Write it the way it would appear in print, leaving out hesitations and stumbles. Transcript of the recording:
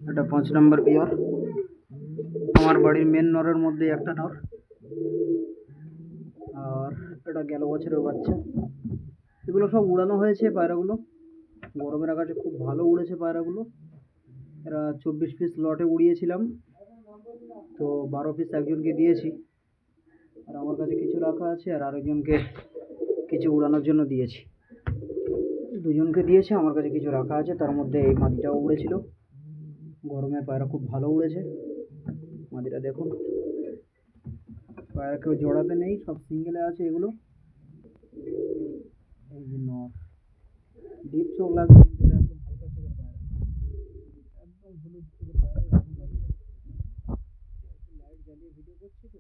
এটা 5 নম্বর পেয়ার। আমার বাড়ির মেন নরের মধ্যে একটা নর, আর এটা গেল বছরের বাচ্চা। এগুলো সব উড়ানো হয়েছে পায়রাগুলো, গরমের আকাশে খুব ভালো উড়েছে পায়রাগুলো। এরা 24 পিস লটে উড়িয়েছিলাম, তো 12 পিস একজনকে দিয়েছি, আর আমার কাছে কিছু রাখা আছে, আর আরেকজনকে কিছু উড়ানোর জন্য দিয়েছি। দুজনকে দিয়েছে, আমার কাছে কিছু রাখা আছে। তার মধ্যে এই মাদিটাও উড়েছিল, গরমে পায়রা খুব ভালো উড়েছে। মাদিটা দেখুন, পায়রা কেউ জোড়াতে নেই, সব সিঙ্গেলে আছে এগুলো। এই যে নর, ডিপ চোখ লাগবে, কিন্তু এটা একদম হালকা চোখের পায়রা, একদম হলুদ চোখের পায়রা, এরকম লাগছে। লাইট জ্বালিয়ে ভিডিও করছি তো।